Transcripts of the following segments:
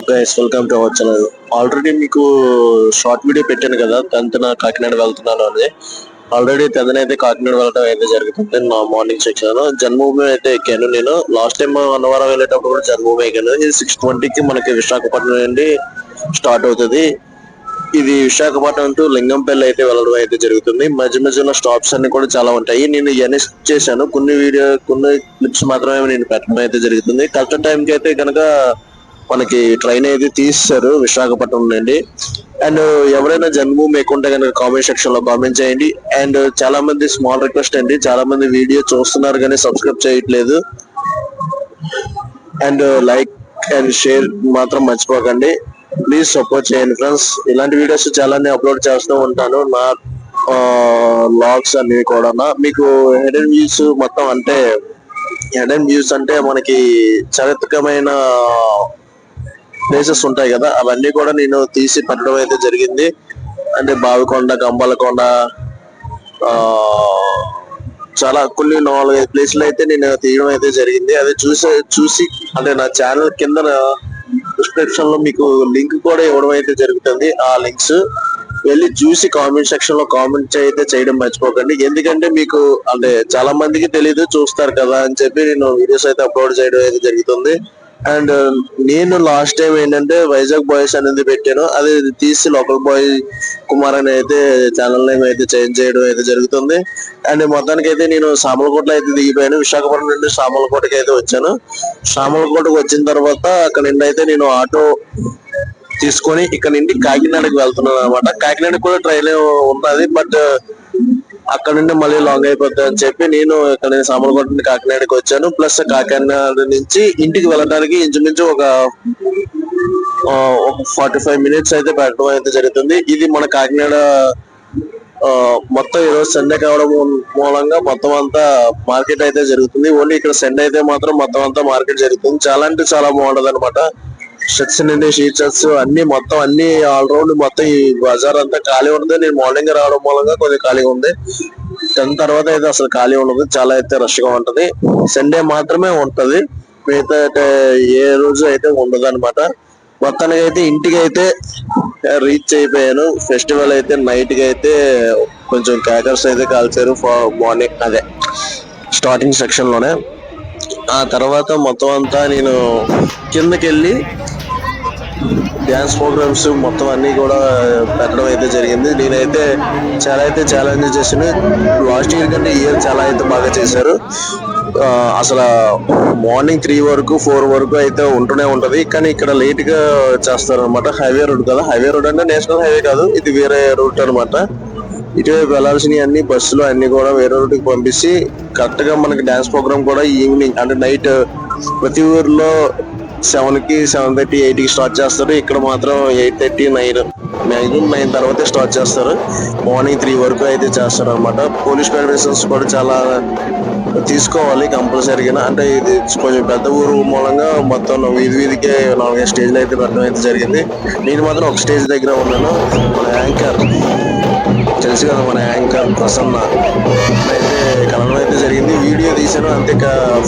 Guys, welcome to our channel. Already మీకు short video పెట్టాను కదా, 10th కాకినాడ వెళ్తున్నాను అని. ఆల్రెడీ 10th అయితే కాకినాడ వెళ్ళడం అయితే జరుగుతుంది. నా మార్నింగ్ సెక్షన్ జన్మభూమి అయితే ఎక్కాను. నేను లాస్ట్ టైం అన్నవరం వెళ్ళేటప్పుడు కూడా జన్మభూమి ఎక్కాను. ఇది 6:20కి మనకి విశాఖపట్నం నుండి స్టార్ట్ అవుతుంది. ఇది విశాఖపట్నం టు లింగంపల్లి అయితే వెళ్ళడం అయితే జరుగుతుంది. మధ్య మధ్యలో స్టాప్స్ అన్ని కూడా చాలా ఉంటాయి. నేను ఇవన్నీ చేశాను. కొన్ని క్లిప్స్ మాత్రమే నేను పెట్టడం అయితే జరుగుతుంది. కరెక్ట్ టైంకి అయితే కనుక మనకి ట్రైన్ అయితే తీస్తారు విశాఖపట్నం నుండి. అండ్ ఎవరైనా జన్మభూమి ఎక్కుంటే కనుక కామెంట్ సెక్షన్ లో కామెంట్ చేయండి. అండ్ చాలా మంది స్మాల్ రిక్వెస్ట్ అండి, చాలా మంది వీడియో చూస్తున్నారు కానీ సబ్స్క్రైబ్ చేయట్లేదు. అండ్ లైక్ అండ్ షేర్ మాత్రం మర్చిపోకండి. ప్లీజ్ సపోర్ట్ చేయండి ఫ్రెండ్స్. ఇలాంటి వీడియోస్ చాలా అప్లోడ్ చేస్తూ ఉంటాను. నా వ్లాగ్స్ అన్ని కూడా మీకు హిడెన్ వ్యూస్ మొత్తం అంటే హిడెన్ వ్యూస్ అంటే మనకి చారిత్రకమైన ప్లేసెస్ ఉంటాయి కదా, అవన్నీ కూడా నేను తీసి పెట్టడం అయితే జరిగింది. అంటే బావికొండ, గంబలకొండ, చాలా కొన్ని 4-5 ప్లేసులు అయితే నేను తీయడం అయితే జరిగింది. అది చూసి అంటే నా ఛానల్ కింద డిస్క్రిప్షన్ లో మీకు లింక్ కూడా ఇవ్వడం అయితే జరుగుతుంది. ఆ లింక్స్ వెళ్ళి చూసి కామెంట్ సెక్షన్ లో కామెంట్ అయితే చేయడం మర్చిపోకండి. ఎందుకంటే మీకు అంటే చాలా మందికి తెలీదు, చూస్తారు కదా అని చెప్పి నేను వీడియోస్ అయితే అప్లోడ్ చేయడం అయితే జరుగుతుంది. అండ్ నేను లాస్ట్ టైం ఏంటంటే వైజాగ్ బాయ్స్ అనేది పెట్టాను. అది తీసి లోకల్ బాయ్ కుమార్ అని అయితే ఛానల్ నేమ్ అయితే చేంజ్ చేయడం అయితే జరుగుతుంది. అండ్ మొత్తానికి అయితే నేను సామలకోటలో అయితే దిగిపోయాను. విశాఖపట్నం నుండి సామలకోటకి అయితే వచ్చాను. సామలకోటకు వచ్చిన తర్వాత అక్కడ నుండి అయితే నేను ఆటో తీసుకొని ఇక్కడ నుండి కాకినాడకి వెళ్తున్నాను అనమాట. కాకినాడ కూడా ట్రైన్ ఉన్నది, బట్ అక్కడ నుండి మళ్ళీ లాంగ్ అయిపోతుంది అని చెప్పి నేను ఇక్కడ సామలకోట నుండి కాకినాడకి వచ్చాను. ప్లస్ కాకినాడ నుంచి ఇంటికి వెళ్ళడానికి ఇంచుమించు ఒక 45 మినిట్స్ అయితే పెట్టడం అయితే జరుగుతుంది. ఇది మన కాకినాడ మొత్తం ఈరోజు సండే కావడం మూలంగా మొత్తం అంతా మార్కెట్ అయితే జరుగుతుంది. ఓన్లీ ఇక్కడ సండే అయితే మాత్రం మొత్తం అంతా మార్కెట్ జరుగుతుంది. చాలా అంటే చాలా బాగుంటది అనమాట. షర్ట్స్ నుండి షర్ట్స్ అన్ని మొత్తం అన్ని ఆల్ రౌండ్ మొత్తం ఈ బజార్ అంతా ఖాళీ ఉంటుంది. నేను మార్నింగ్ రావడం మూలంగా కొంచెం ఖాళీగా ఉంది. 10 తర్వాత అయితే అసలు ఖాళీ ఉండదు, చాలా అయితే రష్ గా ఉంటది. సండే మాత్రమే ఉంటది, మిగతా ఏ రోజు అయితే ఉండదు అనమాట. మొత్తానికి అయితే ఇంటికి అయితే రీచ్ అయిపోయాను. ఫెస్టివల్ అయితే నైట్ కి అయితే కొంచెం క్రాకర్స్ అయితే కాల్చారు మార్నింగ్, అదే స్టార్టింగ్ సెక్షన్ లోనే. ఆ తర్వాత మొత్తం అంతా నేను కిందకి వెళ్ళి డ్యాన్స్ ప్రోగ్రామ్స్ మొత్తం అన్ని కూడా పెట్టడం అయితే జరిగింది. నేనైతే చాలా అయితే ఛాలెంజ్ చేసాను. లాస్ట్ ఇయర్ కంటే ఇయర్ చాలా అయితే బాగా చేశారు. అసలు మార్నింగ్ 3 వరకు 4 వరకు అయితే ఉంటూనే ఉంటది, కానీ ఇక్కడ లేట్ గా చేస్తారు అనమాట. హైవే రోడ్ కదా, హైవే రోడ్ అంటే నేషనల్ హైవే కాదు, ఇది వేరే రూట్ అనమాట. ఇటువైపు వెళ్లాల్సినవి అన్ని బస్సులు అన్ని కూడా వేరే రూట్కి పంపించి కరెక్ట్ గా మనకి డాన్స్ ప్రోగ్రామ్ కూడా ఈవినింగ్ అంటే నైట్ ప్రతి ఊర్లో 7కి 7:30 8కి స్టార్ట్ చేస్తారు. ఇక్కడ మాత్రం 8:30 9 మ్యాక్సిమం 9 తర్వాతే స్టార్ట్ చేస్తారు. మార్నింగ్ 3 వరకు అయితే చేస్తారు అనమాట. పోలీస్ పర్మిషన్స్ కూడా చాలా తీసుకోవాలి కంపల్సరీగా. అంటే ఇది కొంచెం పెద్ద ఊరు మూలంగా మొత్తం వీధికే 4-5 స్టేజ్లు అయితే పెట్టడం అయితే జరిగింది. నేను మాత్రం ఒక స్టేజ్ దగ్గర ఉన్నాను. మన యాంకర్ తెలుసు కదా, మన యాంకర్ ప్రసన్న అయితే కలవడం అయితే జరిగింది. వీడియో తీసాను అంతే,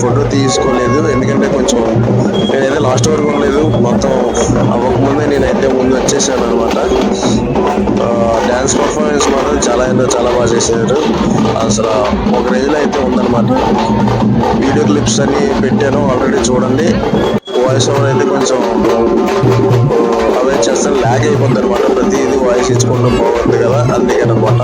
ఫోటో తీసుకోలేదు. ఎందుకంటే కొంచెం నేనైతే లాస్ట్ వరకు ఉండలేదు, మొత్తం అవ్వకముందే నేనైతే ముందు వచ్చేసాను అనమాట. డాన్స్ పర్ఫార్మెన్స్ మాత్రం చాలా బాగా చేశారు. అసలు ఒక రేంజ్లో అయితే ఉందన్నమాట. వీడియో క్లిప్స్ అన్ని పెట్టాను ఆల్రెడీ, చూడండి. వాయిస్ ఓవర్ అయితే కొంచెం అవే చేస్తాను, ల్యాగ్ అయిపోతుంది అనమాట. ప్రతిదీ వాయిస్ ఇచ్చుకుంటూ బాగుంది కదా, అందుకే అనమాట.